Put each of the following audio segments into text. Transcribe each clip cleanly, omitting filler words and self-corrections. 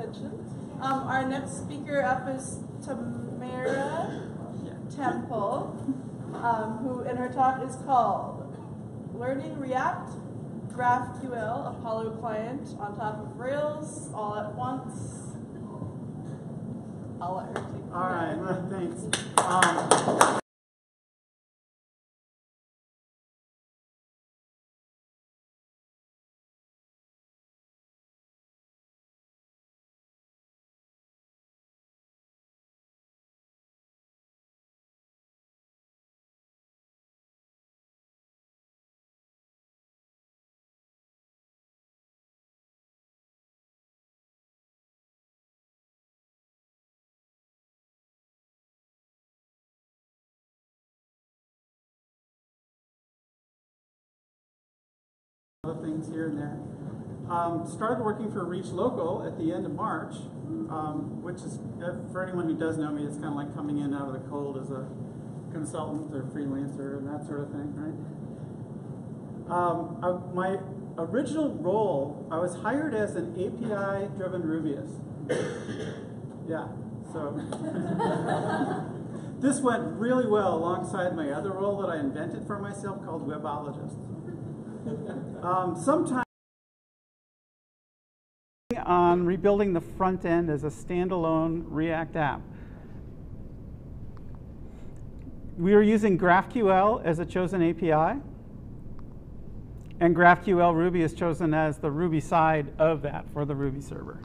attention. Our next speaker up is Tamara Temple, who in her talk is called Learning React, GraphQL, Apollo Client on top of Rails all at once. I'll let her take it. All right, thanks. Other things here and there. Started working for Reach Local at the end of March, which is, for anyone who does know me, it's kind of like coming in out of the cold as a consultant or freelancer and that sort of thing, right? My original role, I was hired as an API-driven Rubyist. Yeah, so this went really well alongside my other role that I invented for myself called Webologist. Sometime on rebuilding the front end as a standalone React app. We were using GraphQL as a chosen API, and GraphQL Ruby is chosen as the Ruby side of that for the Ruby server.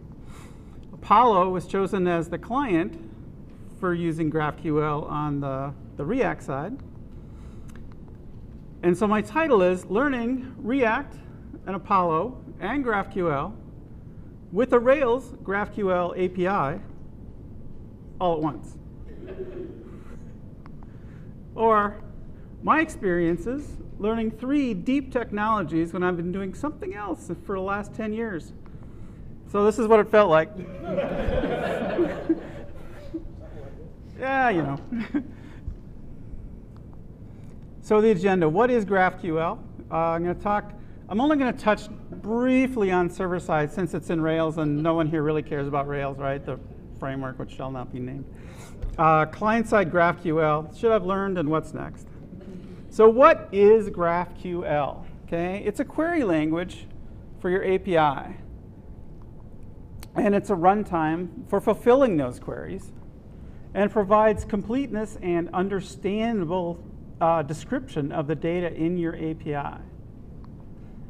Apollo was chosen as the client for using GraphQL on the React side. And so my title is Learning React and Apollo and GraphQL with a Rails GraphQL API all at once. Or my experiences learning 3 deep technologies when I've been doing something else for the last 10 years. So this is what it felt like. Yeah, you know. So the agenda, what is GraphQL? I'm only going to touch briefly on server side since it's in Rails and no one here really cares about Rails, right? The framework which shall not be named. Client side GraphQL, should have learned, and what's next? So what is GraphQL? Okay, it's a query language for your API. And it's a runtime for fulfilling those queries and provides completeness and understandable description of the data in your API.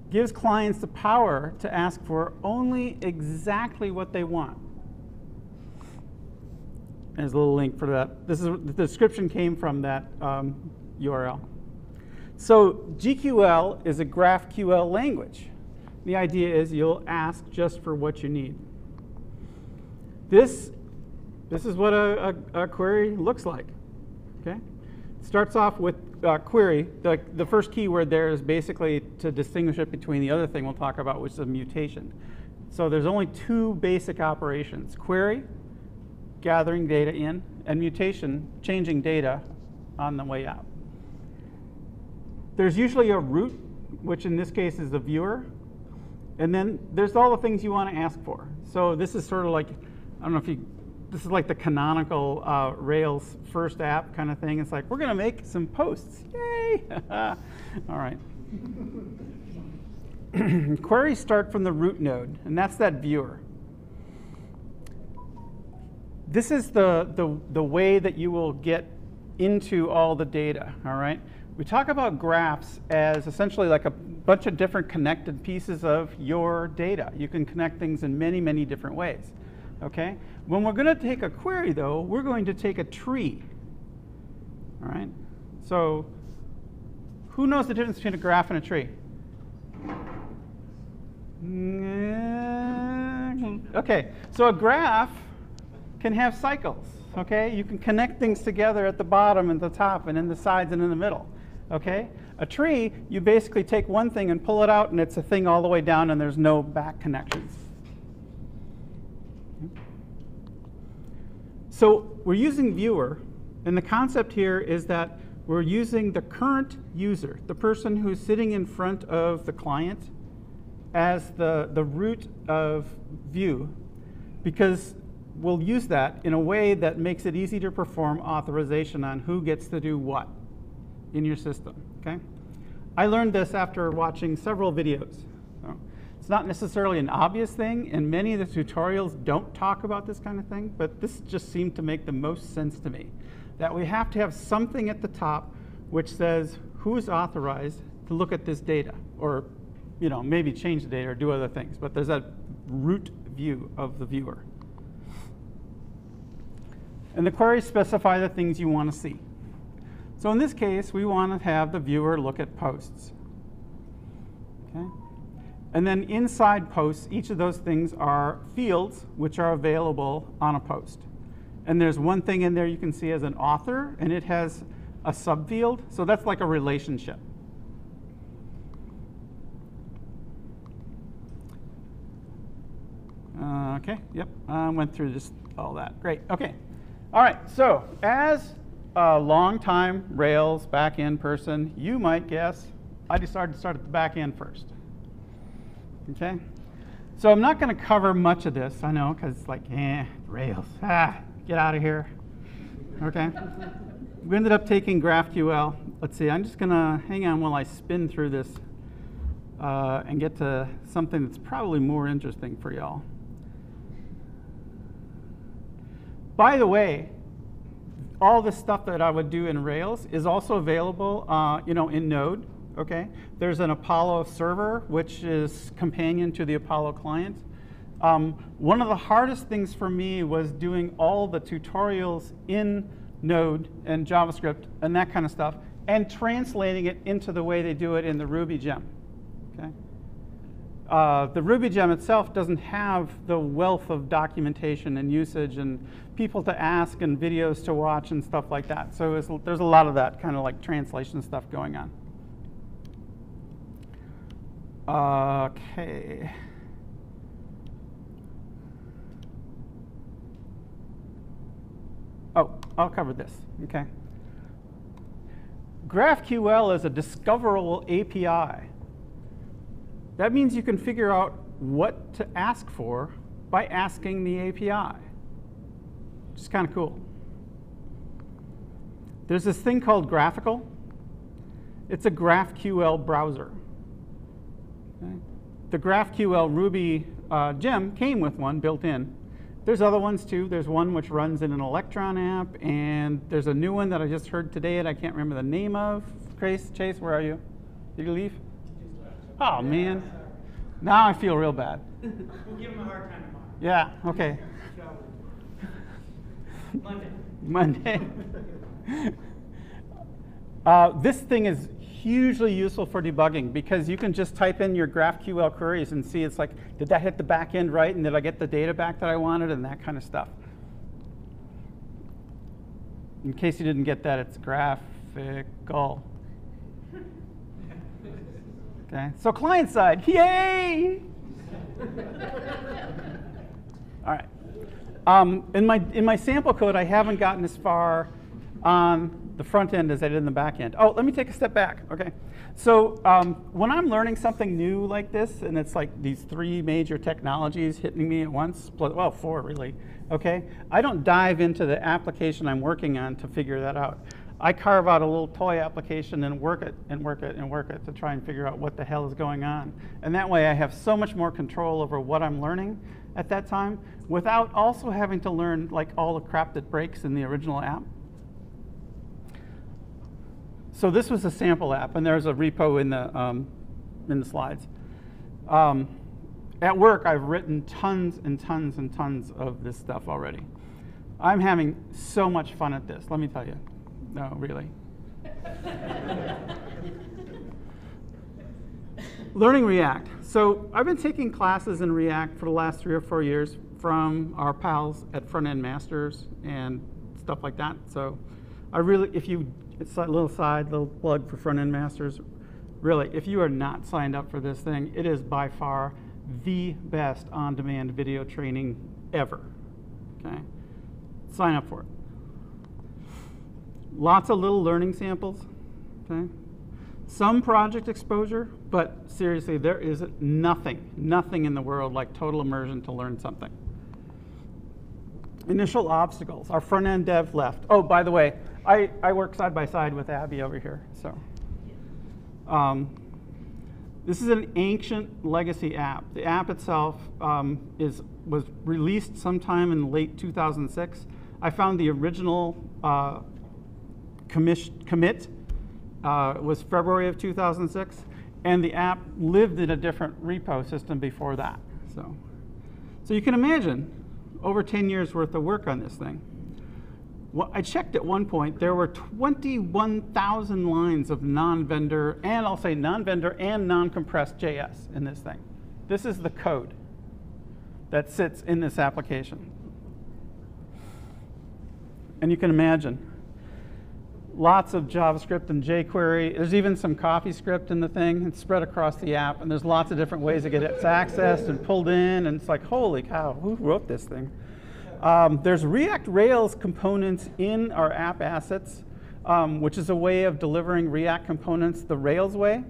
Gives clients the power to ask for only exactly what they want. There's a little link for that. This is the description came from that URL. So GQL is a GraphQL language. The idea is you'll ask just for what you need. This is what a query looks like. Okay. Starts off with query. The first keyword there is basically to distinguish it between the other thing we'll talk about, which is a mutation. So there's only 2 basic operations. Query, gathering data in, and mutation, changing data on the way out. There's usually a root, which in this case is the viewer. And then there's all the things you want to ask for. So this is sort of like, I don't know if you, this is like the canonical Rails first app kind of thing. It's like, we're going to make some posts. Yay! All right. Queries start from the root node, and that's that viewer. This is the way that you will get into all the data, all right? We talk about graphs as essentially like a bunch of different connected pieces of your data. You can connect things in many, many different ways, okay? When we're going to take a query, though, we're going to take a tree, all right? So who knows the difference between a graph and a tree? Okay, so a graph can have cycles, okay? You can connect things together at the bottom and the top and in the sides and in the middle, okay? A tree, you basically take one thing and pull it out and it's a thing all the way down and there's no back connections. So we're using viewer, and the concept here is that we're using the current user, the person who's sitting in front of the client, as the root of view. because we'll use that in a way that makes it easy to perform authorization on who gets to do what in your system. Okay? I learned this after watching several videos. So it's not necessarily an obvious thing, and many of the tutorials don't talk about this kind of thing, but this just seemed to make the most sense to me. That we have to have something at the top which says who is authorized to look at this data, or maybe change the data or do other things, but there's that root view of the viewer. And the queries specify the things you want to see. So in this case, we want to have the viewer look at posts. Okay? And then inside posts, each of those things are fields which are available on a post. And there's one thing in there you can see as an author, and it has a subfield. So that's like a relationship. OK, yep, I went through just all that. Great, OK. All right, so as a long-time Rails back-end person, you might guess I decided to start at the back-end first. OK? So I'm not going to cover much of this, I know, because it's like, Rails, get out of here. OK? We ended up taking GraphQL. Let's see, I'm just going to hang on while I spin through this and get to something that's probably more interesting for y'all. By the way, all the stuff that I would do in Rails is also available in Node. Okay? There's an Apollo server, which is companion to the Apollo client. One of the hardest things for me was doing all the tutorials in Node and JavaScript and that kind of stuff, and translating it into the way they do it in the Ruby gem. Okay? The Ruby gem itself doesn't have the wealth of documentation and usage and people to ask and videos to watch and stuff like that. So there's a lot of that kind of like translation stuff going on. OK. Oh, I'll cover this. OK. GraphQL is a discoverable API. That means you can figure out what to ask for by asking the API. Which is kind of cool. There's this thing called Graphical. It's a GraphQL browser. Okay? The GraphQL Ruby gem came with one built in. There's other ones too. There's one which runs in an Electron app, and there's a new one that I just heard today that I can't remember the name of. Chase, where are you? Did you leave? Oh, man. Now I feel real bad. We'll give him a hard time tomorrow. Yeah, OK. Monday. This thing is hugely useful for debugging because you can just type in your GraphQL queries and see it's like, did that hit the back end right? And did I get the data back that I wanted? And that kind of stuff. In case you didn't get that, it's graphical. Okay, so client side, yay! All right. In my sample code, I haven't gotten as far on the front end as I did in the back end. Oh, let me take a step back. Okay. So when I'm learning something new like this, and it's like these 3 major technologies hitting me at once, well, 4 really. Okay. I don't dive into the application I'm working on to figure that out. I carve out a little toy application and work it and work it and work it to try and figure out what the hell is going on. And that way I have so much more control over what I'm learning at that time without also having to learn like all the crap that breaks in the original app. So this was a sample app, and there's a repo in the slides. At work, I've written tons and tons and tons of this stuff already. I'm having so much fun at this, let me tell you. No, really. Learning React. So I've been taking classes in React for the last 3 or 4 years from our pals at Front End Masters and stuff like that. So I really, it's a little plug for Front End Masters. Really, if you are not signed up for this thing, it is by far the best on-demand video training ever. Okay, sign up for it. Lots of little learning samples. Okay, some project exposure, but seriously, there is nothing in the world like total immersion to learn something. Initial obstacles. Our front-end dev left. Oh, by the way, I work side by side with Abby over here. So this is an ancient legacy app. The app itself was released sometime in late 2006. I found the original commit was February of 2006, and the app lived in a different repo system before that. So you can imagine over 10 years worth of work on this thing. Well, I checked at one point, there were 21,000 lines of non-vendor, and I'll say non-vendor and non-compressed JS in this thing. This is the code that sits in this application. And you can imagine, lots of JavaScript and jQuery. There's even some CoffeeScript in the thing. It's spread across the app, and there's lots of different ways to get it accessed and pulled in, and it's like, holy cow, who wrote this thing? There's React Rails components in our app assets, which is a way of delivering React components the Rails way.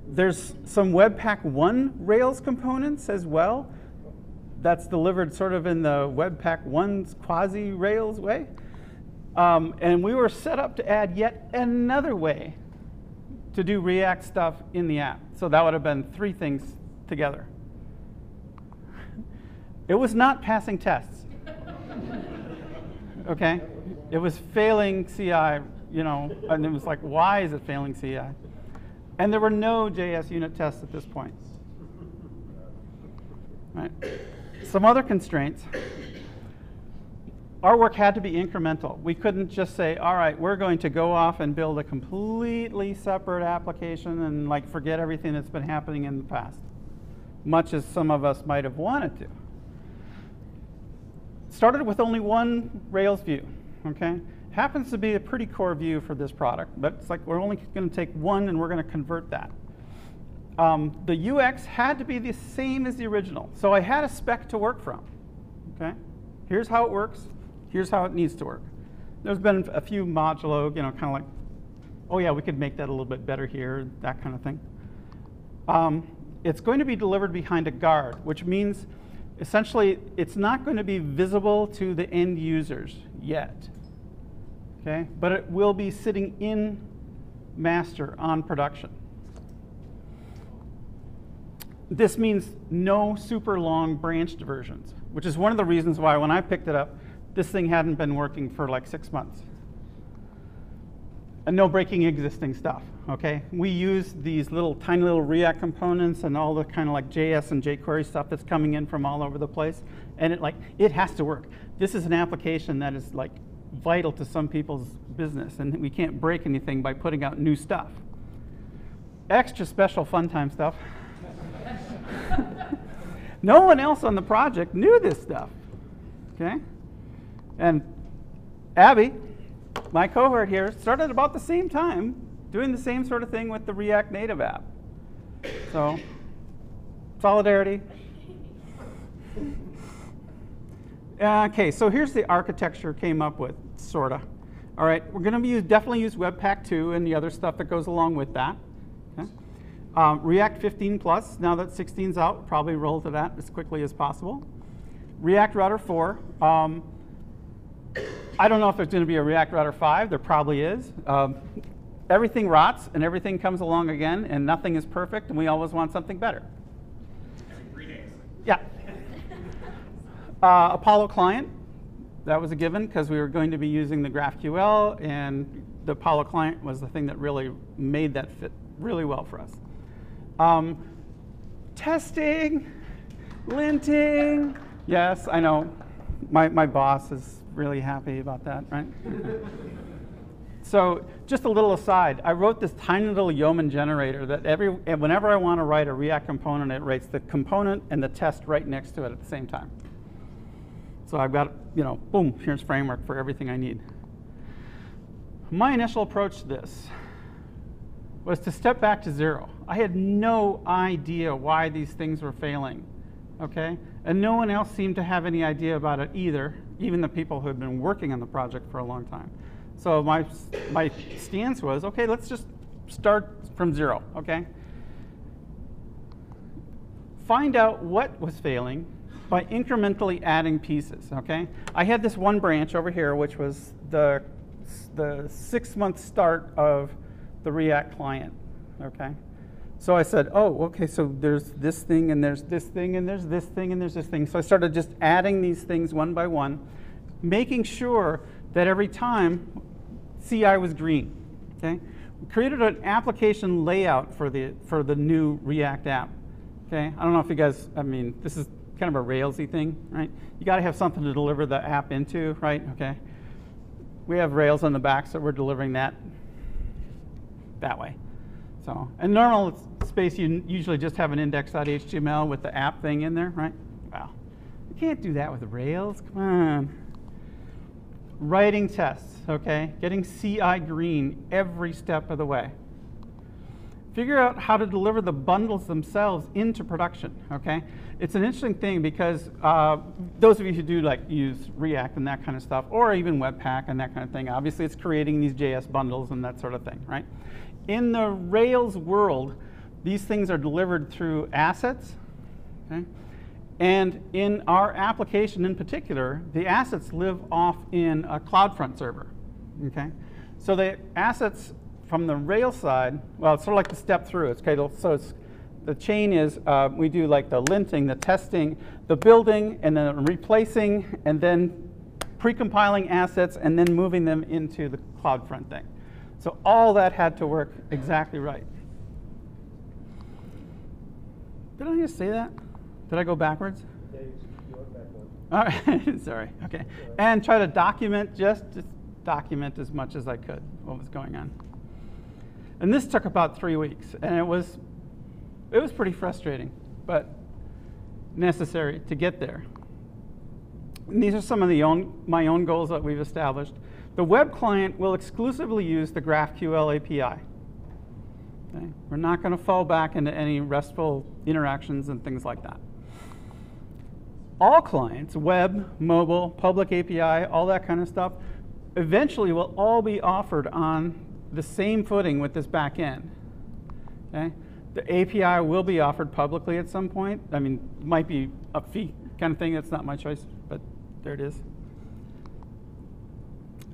There's some Webpack 1 Rails components as well. That's delivered sort of in the Webpack 1's quasi-Rails way. And we were set up to add yet another way to do React stuff in the app. So that would have been 3 things together. It was not passing tests. Okay? It was failing CI, you know, and it was like, why is it failing CI? And there were no JS unit tests at this point. Right. Some other constraints. Our work had to be incremental. We couldn't just say, all right, we're going to go off and build a completely separate application and like forget everything that's been happening in the past, much as some of us might have wanted to. Started with only one Rails view, okay? Happens to be a pretty core view for this product, but it's like we're only going to take one and we're going to convert that. The UX had to be the same as the original, so I had a spec to work from, okay? Here's how it works. Here's how it needs to work. There's been a few modulo, you know, kind of like, oh yeah, we could make that a little bit better here, that kind of thing. It's going to be delivered behind a guard, which means essentially it's not going to be visible to the end users yet, okay? But it will be sitting in master on production. This means no super long branched versions, which is one of the reasons why when I picked it up, this thing hadn't been working for like 6 months. And no breaking existing stuff, okay? We use these tiny little React components and all the kind of like JS and jQuery stuff that's coming in from all over the place. And it has to work. This is an application that is like vital to some people's business, and we can't break anything by putting out new stuff. Extra special fun time stuff. No one else on the project knew this stuff, okay? And Abby, my cohort here, started about the same time doing the same sort of thing with the React Native app. So, solidarity. Okay, so here's the architecture came up with, sorta. All right, we're going to definitely use Webpack 2 and the other stuff that goes along with that. Okay? React 15 plus, now that 16's out, probably roll to that as quickly as possible. React Router 4. I don't know if there's going to be a React Router 5. There probably is. Everything rots and everything comes along again, and nothing is perfect, and we always want something better. Every 3 days. Yeah. Apollo Client, that was a given because we were going to be using the GraphQL, and the Apollo Client was the thing that really made that fit really well for us. Testing, linting. Yes, I know. My boss is really happy about that, right? So just a little aside, I wrote this tiny little yeoman generator that whenever I want to write a React component, it writes the component and the test right next to it at the same time. So I've got, you know, boom, here's framework for everything I need. My initial approach to this was to step back to 0. I had no idea why these things were failing, okay? And no one else seemed to have any idea about it either, even the people who had been working on the project for a long time. So my stance was, okay, let's just start from 0, okay? Find out what was failing, by incrementally adding pieces, okay? I had this one branch over here, which was the 6-month start of the React client, okay? So I said, oh, okay, so there's this thing, and there's this thing, and there's this thing, and there's this thing. So I started just adding these things one by one, making sure that every time CI was green, okay? We created an application layout for the new React app, okay? I don't know if you guys, I mean, this is kind of a Railsy thing, right? You got to have something to deliver the app into, right? Okay. We have Rails on the back, so we're delivering that way. So, in normal space, you usually just have an index.html with the app thing in there, right? Wow. You can't do that with Rails. Come on. Writing tests, okay? Getting CI green every step of the way. Figure out how to deliver the bundles themselves into production, okay? It's an interesting thing because those of you who do like use React and that kind of stuff, or even Webpack and that kind of thing, obviously it's creating these JS bundles and that sort of thing, right? In the Rails world, these things are delivered through assets, okay? And in our application in particular, the assets live off in a CloudFront server, okay? So the assets from the Rails side, well, it's sort of like the step through. It's okay. So it's, the chain is we do like the linting, the testing, the building, and then replacing, and then pre-compiling assets, and then moving them into the CloudFront thing. So all that had to work exactly right. Did I just say that? Did I go backwards? Yeah, you went backwards. All right, sorry. Okay, and try to document just document as much as I could what was going on. And this took about 3 weeks, and it was pretty frustrating, but necessary to get there. And these are some of my own goals that we've established. The web client will exclusively use the GraphQL API. Okay? We're not going to fall back into any RESTful interactions and things like that. All clients, web, mobile, public API, all that kind of stuff, eventually will all be offered on the same footing with this back end. Okay? The API will be offered publicly at some point. I mean, it might be a fee kind of thing. That's not my choice, but there it is.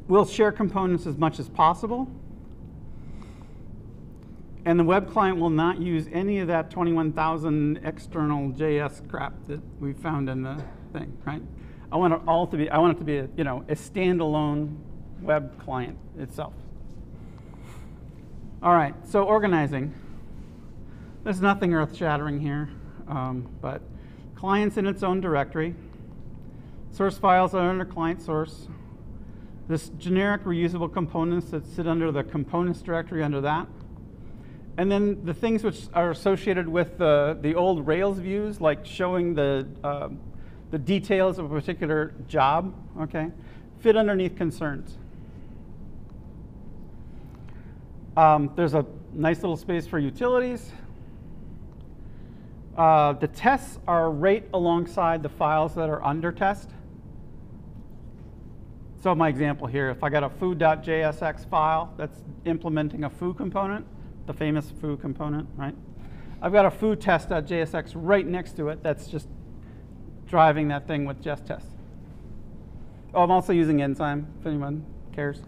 We'll share components as much as possible. And the web client will not use any of that 21,000 external JS crap that we found in the thing, right? I want it to be a standalone web client itself. All right, so organizing. There's nothing earth-shattering here, but client's in its own directory. Source files are under client source. This generic reusable components that sit under the components directory under that. And then the things which are associated with the old Rails views, like showing the details of a particular job, okay, fit underneath concerns. There's a nice little space for utilities. The tests are right alongside the files that are under test. So my example here, if I got a foo.jsx file that's implementing a foo component, the famous foo component, right? I've got a foo test.jsx right next to it that's just driving that thing with just tests. Oh, I'm also using Enzyme, if anyone cares.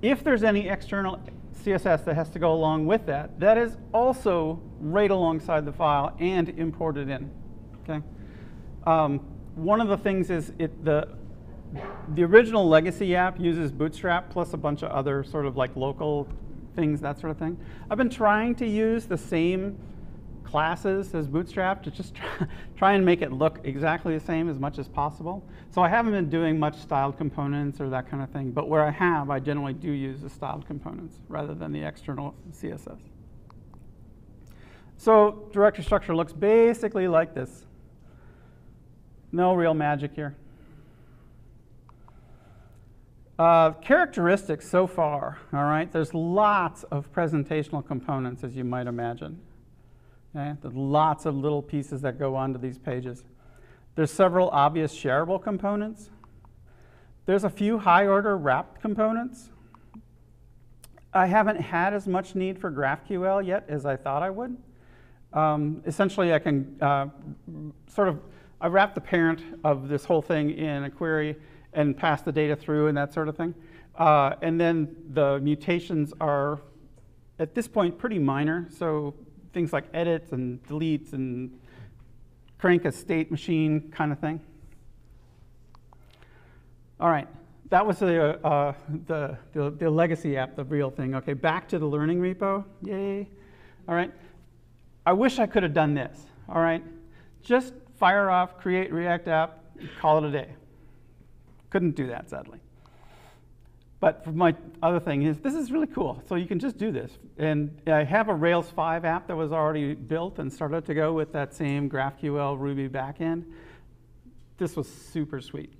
If there's any external CSS that has to go along with that, that is also right alongside the file and imported in. Okay. One of the things is the original legacy app uses Bootstrap plus a bunch of other sort of like local things, that sort of thing. I've been trying to use the same classes as Bootstrap to just try and make it look exactly the same as much as possible. So I haven't been doing much styled components or that kind of thing, but where I have, I generally do use the styled components rather than the external CSS. So directory structure looks basically like this. No real magic here. Characteristics so far, all right? There's lots of presentational components, as you might imagine. Okay? There's lots of little pieces that go onto these pages. There's several obvious shareable components. There's a few high-order wrapped components. I haven't had as much need for GraphQL yet as I thought I would. Essentially, I can I wrap the parent of this whole thing in a query and pass the data through and that sort of thing. And then the mutations are, at this point, pretty minor. So things like edits and deletes and crank a state machine kind of thing. All right, that was the legacy app, the real thing. Okay, back to the learning repo. Yay. All right. I wish I could have done this. All right, just fire off, create React app, call it a day. Couldn't do that, sadly. But for my other thing is, this is really cool. So you can just do this. And I have a Rails 5 app that was already built and started to go with that same GraphQL Ruby backend. This was super sweet.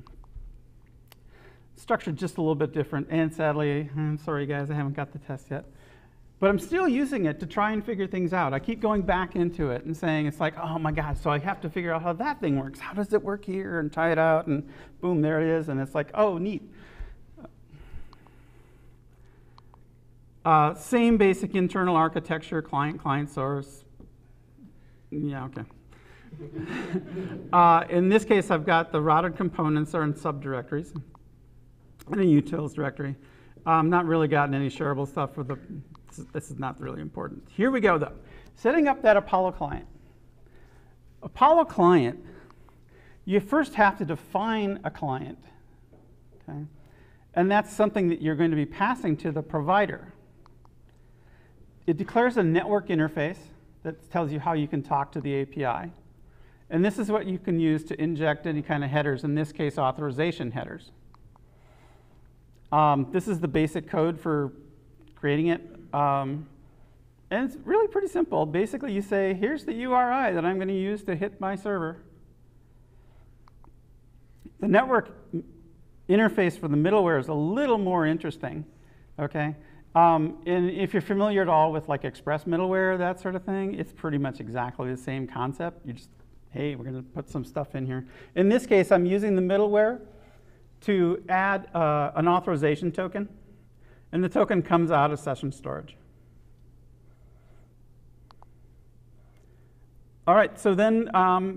Structured just a little bit different. And sadly, I'm sorry guys, I haven't got the test yet. But I'm still using it to try and figure things out. I keep going back into it and saying, it's like, oh my God, so I have to figure out how that thing works. How does it work here? And try it out, and boom, there it is. And it's like, oh, neat. Same basic internal architecture, client source. Yeah, okay. In this case, I've got the routed components are in subdirectories and a utils directory. Not really gotten any shareable stuff for the. This is not really important. Here we go, though. Setting up that Apollo client. Apollo client, you first have to define a client. Okay? And that's something that you're going to be passing to the provider. It declares a network interface that tells you how you can talk to the API. And this is what you can use to inject any kind of headers, in this case, authorization headers. This is the basic code for creating it. And it's really pretty simple. Basically, you say, here's the URI that I'm going to use to hit my server. The network interface for the middleware is a little more interesting. Okay? And if you're familiar at all with like Express middleware, that sort of thing, it's pretty much exactly the same concept. You just, hey, we're going to put some stuff in here. In this case, I'm using the middleware to add an authorization token. And the token comes out of session storage. All right, so then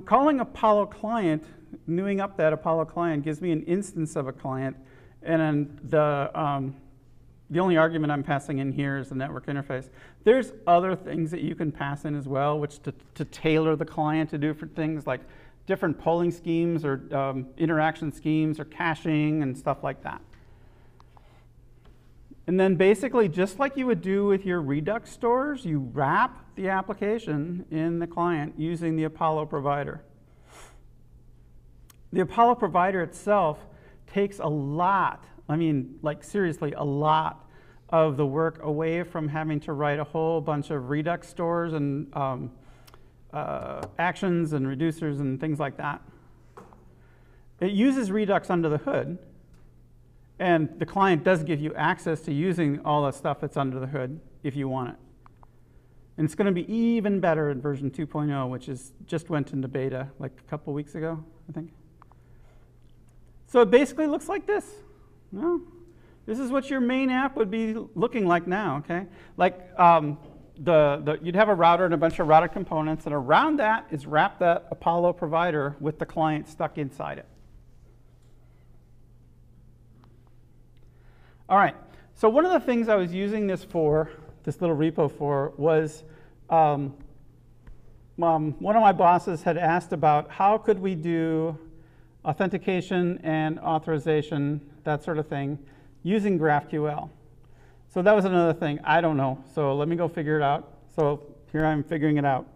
calling Apollo client, newing up that Apollo client gives me an instance of a client. And then the only argument I'm passing in here is the network interface. There's other things that you can pass in as well, which to tailor the client to do for things like different polling schemes or interaction schemes or caching and stuff like that. And then basically, just like you would do with your Redux stores, you wrap the application in the client using the Apollo provider. The Apollo provider itself takes a lot, I mean, like seriously, a lot of the work away from having to write a whole bunch of Redux stores and actions and reducers and things like that. It uses Redux under the hood. And the client does give you access to using all the stuff that's under the hood if you want it. And it's going to be even better in version 2.0, which just went into beta like a couple weeks ago, I think. So it basically looks like this. No? This is what your main app would be looking like now, okay? Like you'd have a router and a bunch of routed components, and around that is wrapped that Apollo provider with the client stuck inside it. All right, so one of the things I was using this for, this little repo for, was one of my bosses had asked about how could we do authentication and authorization, that sort of thing, using GraphQL. So that was another thing. I don't know, so let me go figure it out. So here I'm figuring it out.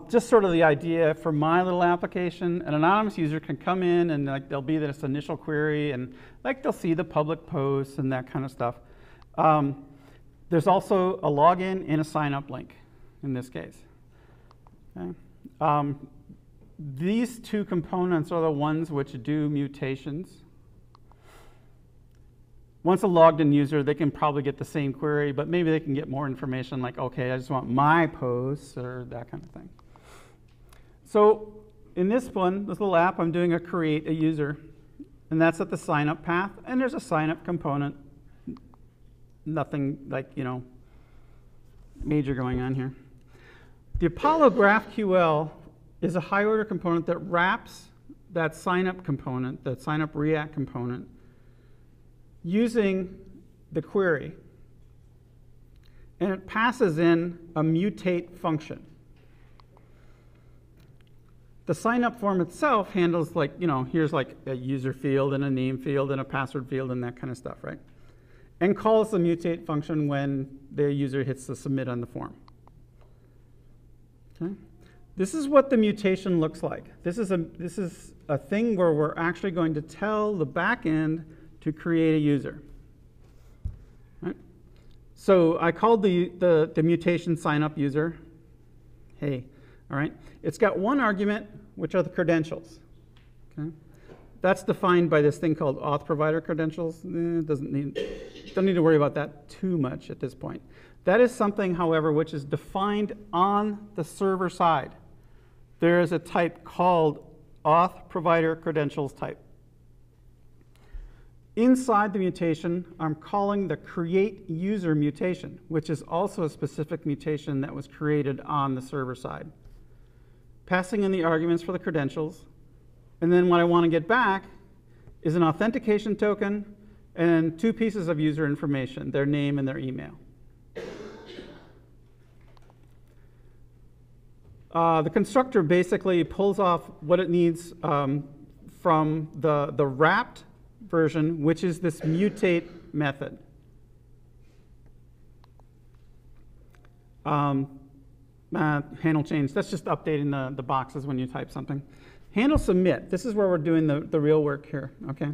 Just sort of the idea for my little application, an anonymous user can come in and like there'll be this initial query and like they'll see the public posts and that kind of stuff. There's also a login and a sign up link in this case. Okay. These two components are the ones which do mutations. Once a logged in user, they can probably get the same query, but maybe they can get more information like, okay, I just want my posts or that kind of thing. So in this one, this little app, I'm doing a create a user, and that's at the sign up path, and there's a sign up component. Nothing like, you know, major going on here. The Apollo GraphQL is a high-order component that wraps that sign-up component, that sign-up React component, using the query. And it passes in a mutate function. The sign-up form itself handles like, here's like a user field and a name field and a password field and that kind of stuff, right? And calls the mutate function when the user hits the submit on the form. Okay? This is what the mutation looks like. This is a thing where we're actually going to tell the backend to create a user. Right? So I called the mutation sign-up user. Hey, all right? It's got one argument, which are the credentials. Okay? That's defined by this thing called auth provider credentials. Don't need to worry about that too much at this point. That is something, however, which is defined on the server side. There is a type called auth provider credentials type. Inside the mutation, I'm calling the create user mutation, which is also a specific mutation that was created on the server side. Passing in the arguments for the credentials, and then what I want to get back is an authentication token and two pieces of user information, their name and their email. The constructor basically pulls off what it needs from the wrapped version, which is this mutate method. Handle change, that's just updating the boxes when you type something. Handle submit, this is where we're doing the real work here, okay?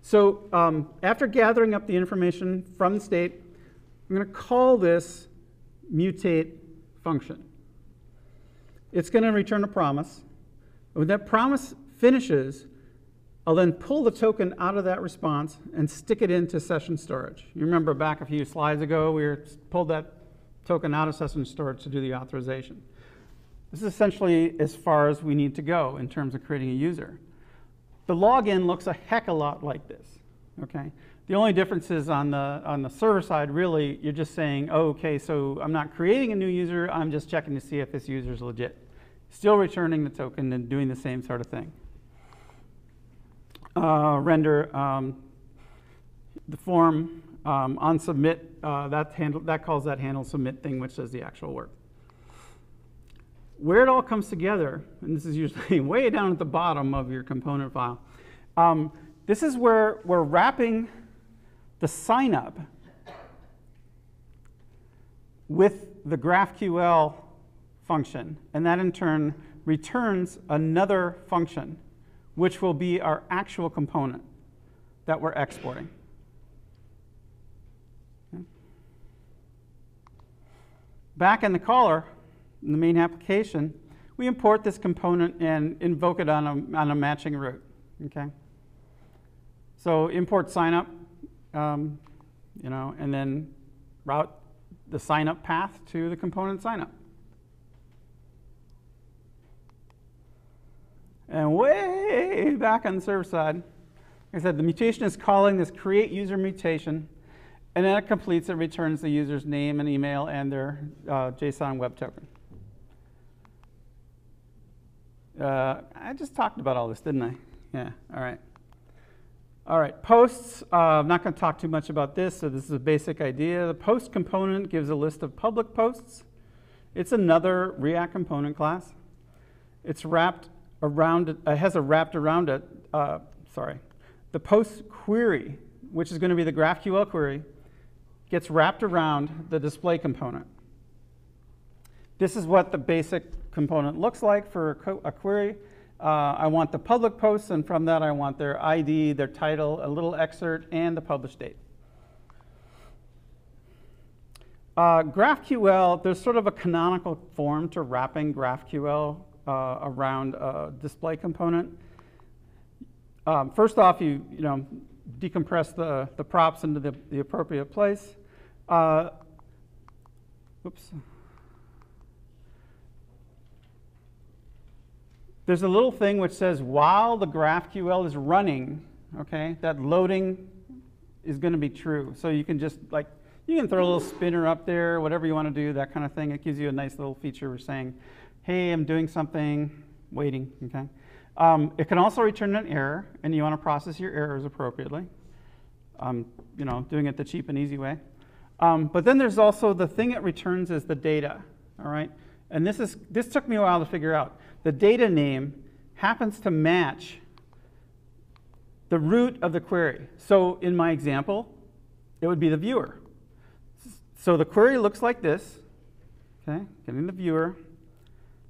So after gathering up the information from the state, I'm going to call this mutate function. It's going to return a promise. When that promise finishes, I'll then pull the token out of that response and stick it into session storage. You remember back a few slides ago, we pulled that token out of session storage to do the authorization. This is essentially as far as we need to go in terms of creating a user. The login looks a heck of a lot like this, okay? The only difference is on the server side, really, you're just saying, oh, okay, so I'm not creating a new user, I'm just checking to see if this user is legit. Still returning the token and doing the same sort of thing. Render the form on submit, that calls that handle submit thing, which does the actual work. Where it all comes together, and this is usually way down at the bottom of your component file, this is where we're wrapping the sign-up with the GraphQL function, and that in turn returns another function, which will be our actual component that we're exporting. Okay. Back in the caller, in the main application, we import this component and invoke it on a matching route. Okay. So import signup, and then route the signup path to the component signup. And way back on the server side, like I said, the mutation is calling this create user mutation, and then it completes it, returns the user's name and email and their JSON web token. I just talked about all this, didn't I? Yeah, all right. All right, posts. I'm not going to talk too much about this, so this is a basic idea. The post component gives a list of public posts. It's another React component class. It's wrapped around it, has a wrapped around it, the post query, which is going to be the GraphQL query, gets wrapped around the display component. This is what the basic component looks like for a query. I want the public posts, and from that I want their ID, their title, a little excerpt, and the publish date. GraphQL, there's sort of a canonical form to wrapping GraphQL around a display component. First off, you decompress the props into the appropriate place. Oops. There's a little thing which says while the GraphQL is running, okay, that loading is going to be true. So you can just You can throw a little spinner up there, whatever you want to do, that kind of thing. It gives you a nice little feature for saying, hey, I'm doing something, waiting, okay? It can also return an error, and you want to process your errors appropriately. You know, doing it the cheap and easy way. But then there's also the thing it returns is the data, all right? And this took me a while to figure out. The data name happens to match the root of the query. So in my example, it would be the viewer. So the query looks like this, okay? Getting the viewer.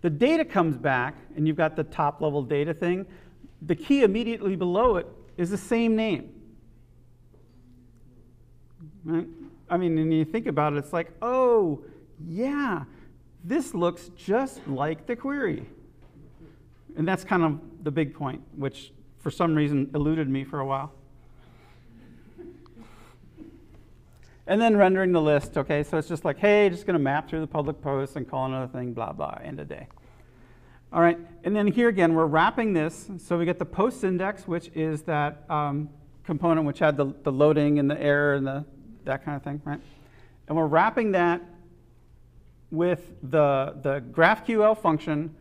The data comes back, and you've got the top level data thing. The key immediately below it is the same name. Right? I mean, when you think about it, it's like, oh, yeah, this looks just like the query. And that's kind of the big point, which for some reason eluded me for a while. And then rendering the list, okay, so it's just like, hey, just going to map through the public posts and call another thing, blah, blah, end of day. All right, and then here again, we're wrapping this. So we get the post index, which is that component which had the loading and the error and that kind of thing, right? And we're wrapping that with the GraphQL function,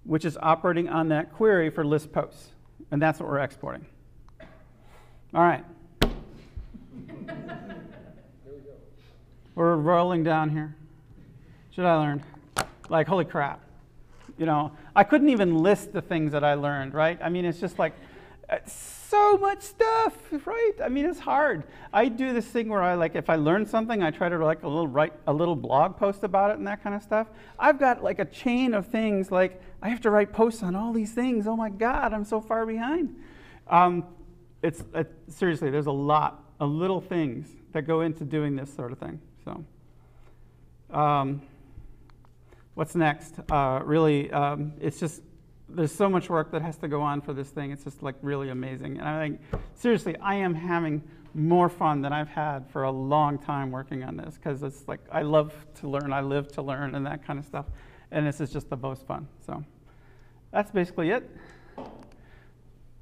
which is operating on that query for list posts. And that's what we're exporting. All right. We're rolling down here. Should I learn? Like, holy crap. You know, I couldn't even list the things that I learned, right? I mean, it's just like so much stuff, right? I mean, it's hard. I do this thing where I like, if I learn something, I try to like write a little blog post about it and that kind of stuff. I've got like a chain of things, like I have to write posts on all these things. Oh my God, I'm so far behind. Seriously, there's a lot of little things that go into doing this sort of thing. So, what's next? Really, it's just, there's so much work that has to go on for this thing. It's just like really amazing. And I think, seriously, I am having more fun than I've had for a long time working on this, because it's like, I love to learn, I live to learn and that kind of stuff. And this is just the most fun. So that's basically it.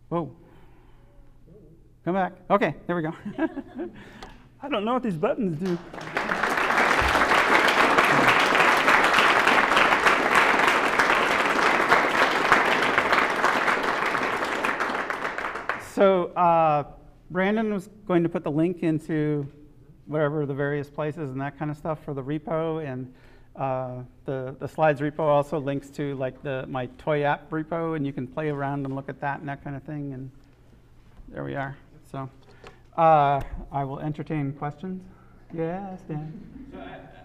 Whoa. Come back. Okay, there we go. I don't know what these buttons do. So Brandon was going to put the link into wherever the various places and that kind of stuff for the repo, and the slides repo also links to like my toy app repo, and you can play around and look at that and that kind of thing. And there we are. So I will entertain questions. Yes, Dan. So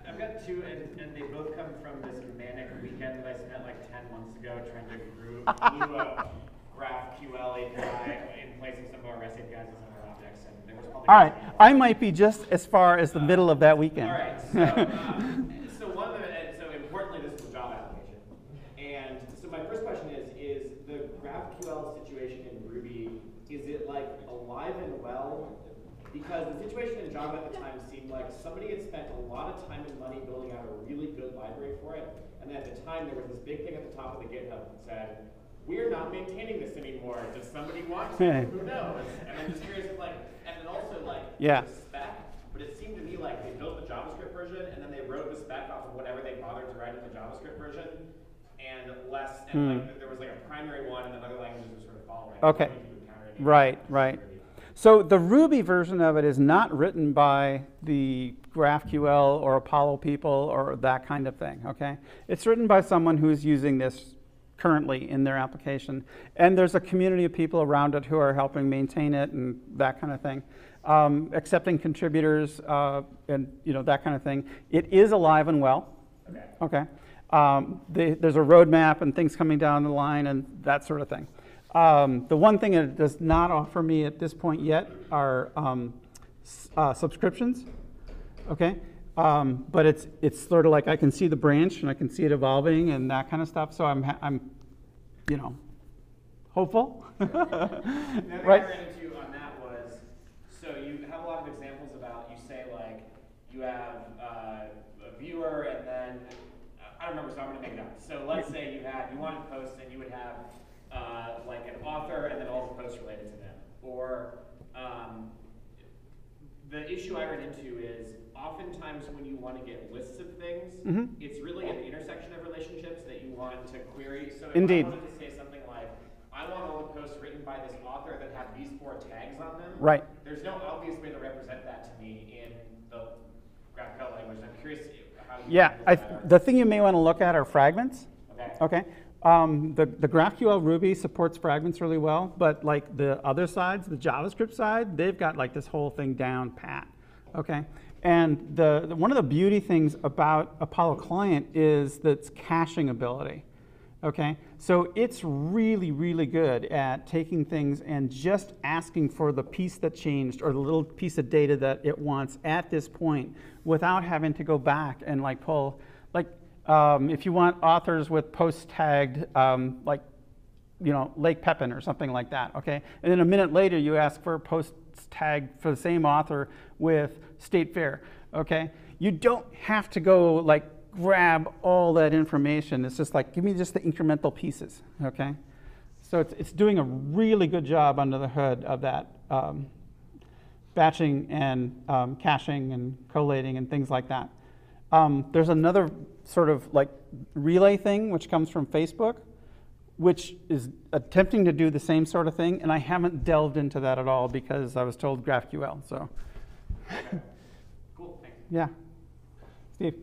I've got two, and they both come from this manic weekend that I spent like 10 months ago trying to glue a GraphQL API in place of some of our REST APIs and some of our objects. And there was all right, I might be just as far as the middle of that weekend. All right, so so importantly, this is a Java application. And so my first question is the GraphQL situation in Ruby, is it like alive and well? Because the situation in Java at the time seemed like somebody had spent a lot of time and money building out a really good library for it. And then at the time, there was this big thing at the top of the GitHub that said, we're not maintaining this anymore. Does somebody want to? Who knows? And I'm just curious if and then also the spec, but it seemed to me like they built the JavaScript version and then they wrote the spec off of whatever they bothered to write in the JavaScript version, and there was like a primary one and then other languages were sort of following. Okay. Right. So the Ruby version of it is not written by the GraphQL or Apollo people or that kind of thing, okay? It's written by someone who's using this currently in their application. And there's a community of people around it who are helping maintain it and that kind of thing. Accepting contributors and that kind of thing. It is alive and well, okay? There's a roadmap and things coming down the line and that sort of thing. The one thing it does not offer me at this point yet are subscriptions, okay? But it's sort of like I can see the branch and I can see it evolving and that kind of stuff. So I'm hopeful. Another right? I ran into on that was, so you have a lot of examples about, you say like you have a viewer and then I don't remember, so I'm going to make it up. So let's say you wanted posts and you would have like an author and then all the posts related to them, or the issue I run into is oftentimes when you want to get lists of things, it's really an intersection of relationships that you want to query. So if Indeed. I wanted to say something like, I want all the posts written by this author that have these 4 tags on them. Right. There's no obvious way to represent that to me in the GraphQL language. I'm curious how you the thing you may want to look at are fragments. Okay. The GraphQL Ruby supports fragments really well, but like the other sides, the JavaScript side, they've got like this whole thing down pat. Okay. And one of the beauty things about Apollo Client is its caching ability. Okay, so it's really, really good at taking things and just asking for the piece that changed or the little piece of data that it wants at this point without having to go back and like pull, like if you want authors with posts tagged, like, you know, Lake Pepin or something like that, okay? And then a minute later you ask for posts tagged for the same author with State Fair, okay? You don't have to go like grab all that information. It's just like, give me just the incremental pieces, okay? So it's doing a really good job under the hood of that batching and caching and collating and things like that. There's another sort of like relay thing which comes from Facebook, which is attempting to do the same sort of thing, and I haven't delved into that at all because I was told GraphQL, so. Okay. Cool, thanks. Yeah. Steve.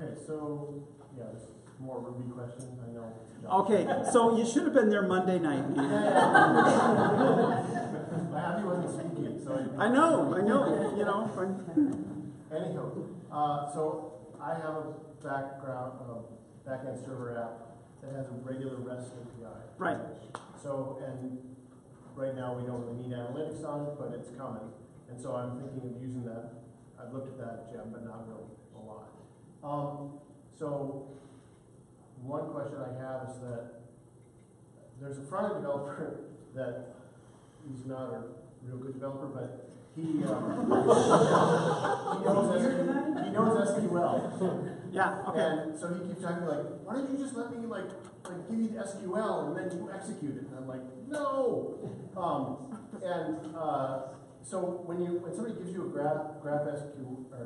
Okay, so, yeah, this is more Ruby questions, I know. Okay, so you should have been there Monday night. I happy wasn't speaking, so I know, you know. Anyhow, so I have a background, backend server app that has a regular REST API. Right. So, and right now we don't really need analytics on it, but it's coming. And so I'm thinking of using that. I've looked at that, Jim, but not really a lot. So one question I have is that there's a front-end developer that he's not a real good developer, but he knows SQL. Yeah, okay. And so he keeps talking like, why don't you just let me like give you the SQL and then you execute it? And I'm like, no. So when somebody gives you a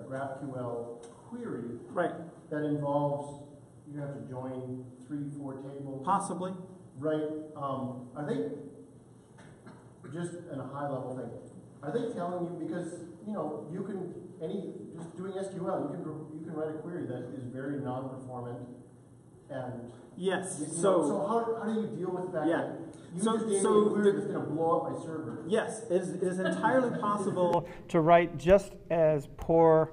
GraphQL query, Right. that involves you have to join 3-4 tables. Possibly. Right. Are they just in a high level thing? Are they telling you, because you know you can just doing SQL you can write a query that is very non-performant and Yes. so how do you deal with that? Yeah. You just gave me a query that's going to blow up my server. Yes, it is entirely possible to write just as poor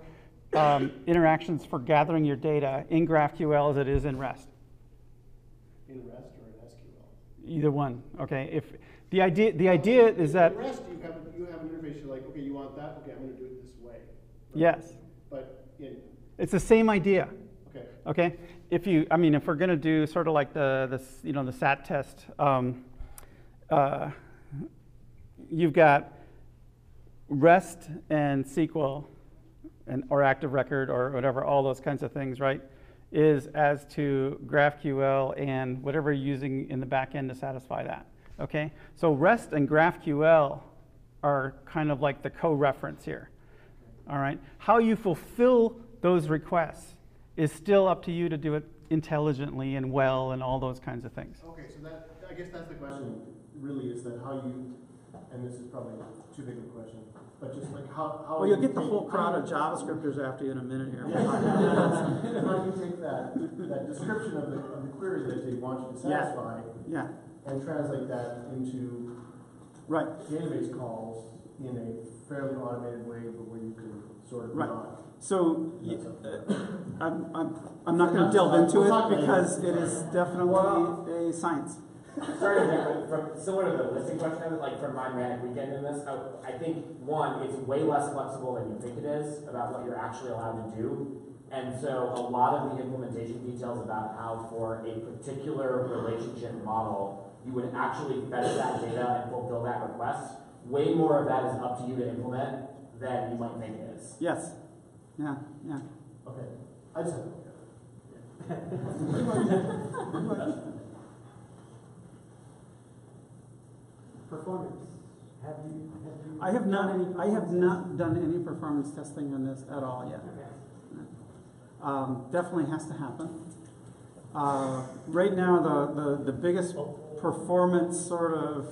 interactions for gathering your data in GraphQL as it is in REST. In REST or in SQL? Either one. Okay. If the idea is that in REST you have an interface. You're like, okay, you want that? Okay, I'm going to do it this way. Right? yes, But it's the same idea. okay. Okay. If we're going to do sort of like the SAT test, you've got REST and SQL or Active Record or whatever, all those kinds of things, right? Is as to GraphQL and whatever you're using in the back end to satisfy that. Okay. So REST and GraphQL are kind of like the co-reference here. All right. How you fulfill those requests is still up to you to do it intelligently and well and all those kinds of things. Okay, so I guess that's the question. Really, is that how you? And this is probably too big of a question, but just like how. Well, you'll get the whole crowd of JavaScripters after you in a minute here. How do you take that description of the query that they want you to satisfy, and translate that into database calls in a fairly automated way, but where you can sort of not. So I'm not going to delve into it because it is definitely a science. Sorry, but similar to the listing question, like from my manic weekend in this, I think one, it's way less flexible than you think it is about what you're actually allowed to do. And so a lot of the implementation details about how for a particular relationship model, you would actually fetch that data and fulfill that request. Way more of that is up to you to implement than you might think it is. Yes. Yeah. Okay. I just performance. I have not done any performance testing on this at all yet. Definitely has to happen. Right now, the biggest performance sort of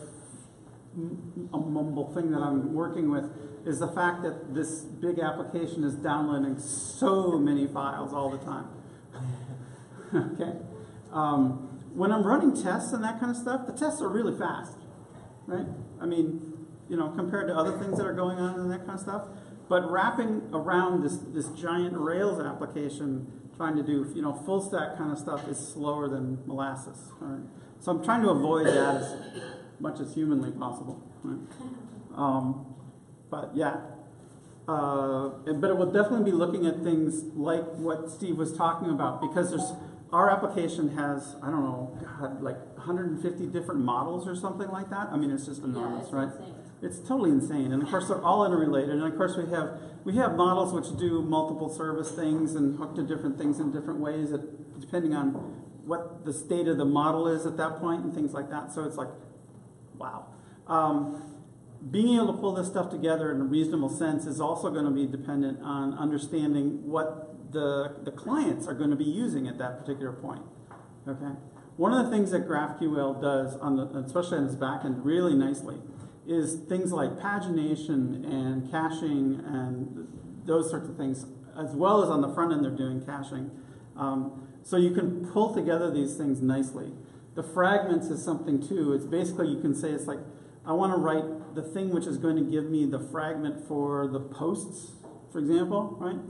mumble thing that I'm working with is the fact that this big application is downloading so many files all the time. Okay. When I'm running tests and that kind of stuff, the tests are really fast, right? I mean, you know, compared to other things that are going on and that kind of stuff. But wrapping around this giant Rails application, trying to do, you know, full stack kind of stuff is slower than molasses. Right? So I'm trying to avoid that as much as humanly possible. Right? But yeah, but it will definitely be looking at things like what Steve was talking about, because our application has, I don't know, God, like 150 different models or something like that. I mean, it's just enormous, it's right? Insane. It's totally insane, and of course they're all interrelated. And of course we have models which do multiple service things and hook to different things in different ways, depending on what the state of the model is at that point and things like that. So it's like, wow. Being able to pull this stuff together in a reasonable sense is also going to be dependent on understanding what the clients are going to be using at that particular point. Okay. One of the things that GraphQL does, especially on its backend, really nicely, is things like pagination and caching and those sorts of things, as well as on the front end they're doing caching. So you can pull together these things nicely. The fragments is something too. It's basically, you can say, it's like, I want to write the thing which is going to give me the fragment for the posts, for example, right?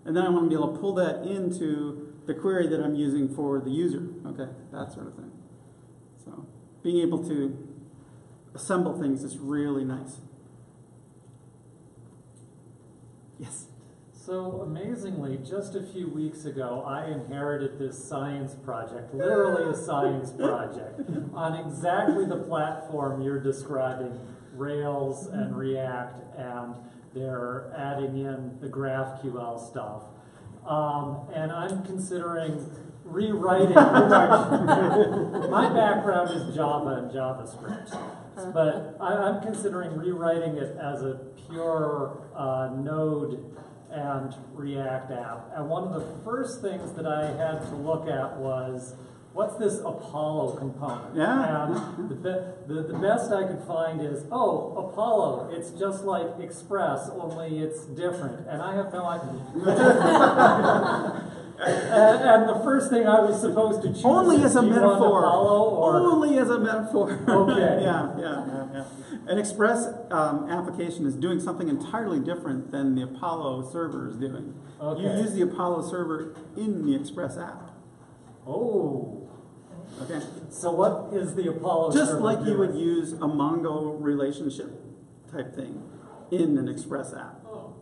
And then I want to be able to pull that into the query that I'm using for the user, okay? That sort of thing. So being able to assemble things is really nice. Yes? So amazingly, just a few weeks ago, I inherited this science project, literally a science project, on exactly the platform you're describing, Rails and React, and they're adding in the GraphQL stuff. And I'm considering rewriting. My background is Java and JavaScript. But I'm considering rewriting it as a pure Node and React app. And one of the first things that I had to look at was, what's this Apollo component? Yeah. And the best I could find is, oh, Apollo, it's just like Express, only it's different. And I have no idea. And the first thing I was supposed to choose only as a metaphor. Apollo or... Only as a metaphor. Okay. Yeah. An Express application is doing something entirely different than the Apollo server is doing. Okay. You use the Apollo server in the Express app. Oh. Okay. So what is the Apollo Just server like you doing? would use a Mongo relationship type thing in an Express app. Oh.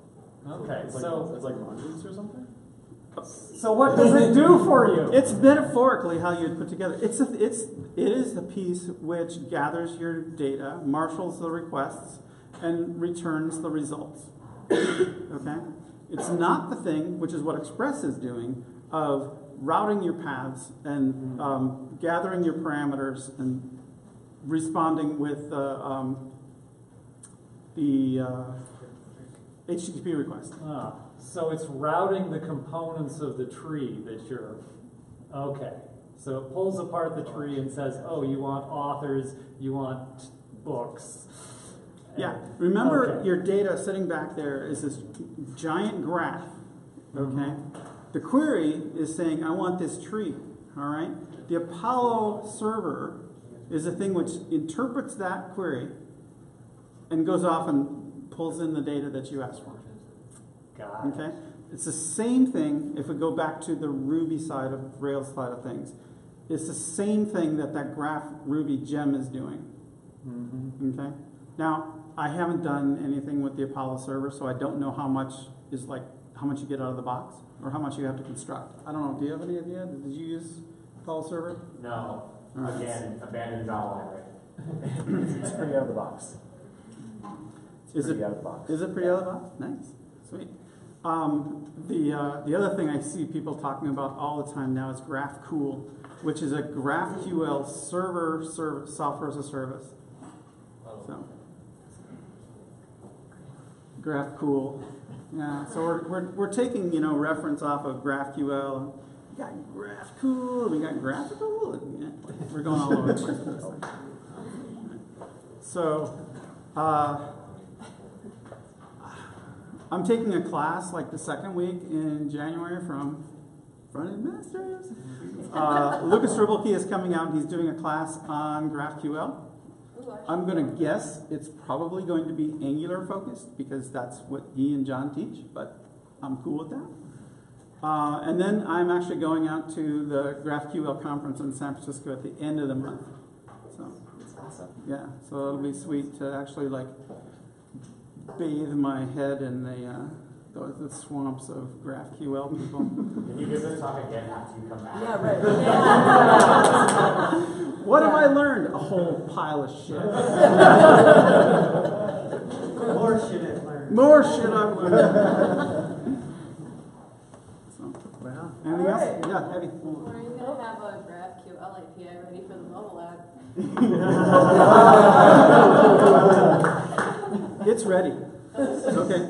Okay. It's like modules or something? So what does it do for you? It's metaphorically how you'd put together. It is the piece which gathers your data, marshals the requests, and returns the results. Okay? It's not the thing, which is what Express is doing, of routing your paths and gathering your parameters and responding with the HTTP request. Ah, so it's routing the components of the tree that you're... Okay. So it pulls apart the tree and says, oh, you want authors, you want books. Yeah. Remember, Okay. your data sitting back there is this giant graph. Okay? The query is saying, I want this tree. All right? The Apollo server is the thing which interprets that query and goes off and pulls in the data that you asked for. Got it. Okay? It's the same thing if we go back to the Ruby side of Rails side of things. It's the same thing that Graph Ruby gem is doing. Okay? Now, I haven't done anything with the Apollo server, so I don't know how much you get out of the box or how much you have to construct. I don't know. Do you have any idea? Did you use Apollo server? No. Right. Again, abandoned Java library. It's pretty out of the box. Is it Pretty out of the box. Is it pretty out of the box? Nice. Sweet. The other thing I see people talking about all the time now is GraphQL, which is a GraphQL server software as a service. So GraphQL. Yeah, so we're taking, reference off of GraphQL. We got GraphQL, we got graphical, and yeah, we're going all over the place with this thing. So, I'm taking a class like the second week in January from Front-End Masters. Lucas Strubelke is coming out. He's doing a class on GraphQL. I'm going to guess it's probably going to be Angular focused because that's what he and John teach, but I'm cool with that. And then I'm actually going out to the GraphQL conference in San Francisco at the end of the month. So, That's awesome. yeah, so it'll be sweet to actually like bathe my head in the swamps of GraphQL people. Can you give this talk again after you come back? Yeah, right. What have I learned? A whole pile of shit. More shit I've learned. More shit I've learned. So, Wow. anything else? Yeah, Heavy. When are you going to have a GraphQL API ready for the mobile app? It's ready. Okay.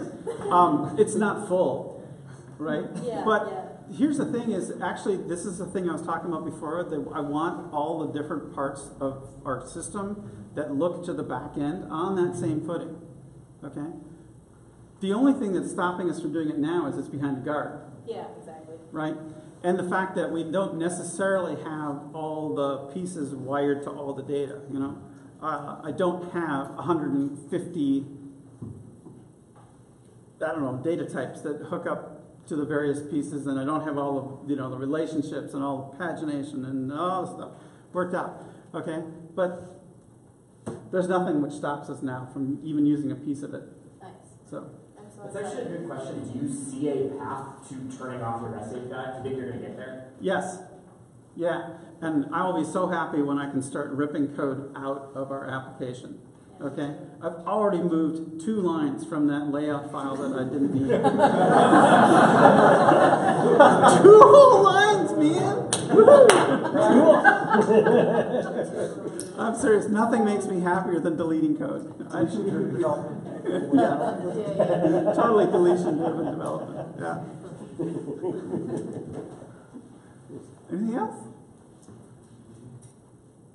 It's not full, right? Yeah, But yeah. here's the thing is, actually, this is the thing I was talking about before, that I want all the different parts of our system that look to the back end on that same footing, okay? The only thing that's stopping us from doing it now is it's behind the guard, Yeah, exactly. right? And the fact that we don't necessarily have all the pieces wired to all the data, I don't have 150 data types that hook up to the various pieces, and I don't have all of, the relationships and all the pagination and all the stuff worked out, okay? But there's nothing which stops us now from even using a piece of it, Nice. so. That's actually a good question. Do you see a path to turning off your REST API? Do you think you're going to get there? Yes, yeah, and I will be so happy when I can start ripping code out of our application. Okay, I've already moved 2 lines from that layout file that I didn't need. 2 whole lines, man! Woohoo! I'm serious. Nothing makes me happier than deleting code. Yeah. Totally deletion-driven development. Yeah. Anything else?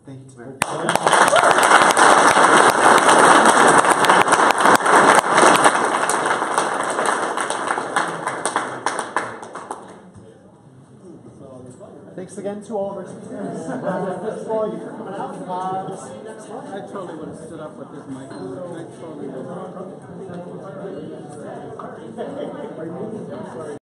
Thanks, man. Thanks again to all of our speakers. First of all, you for coming out. We'll see you next month. I totally would have stood up with this mic on. I totally would have.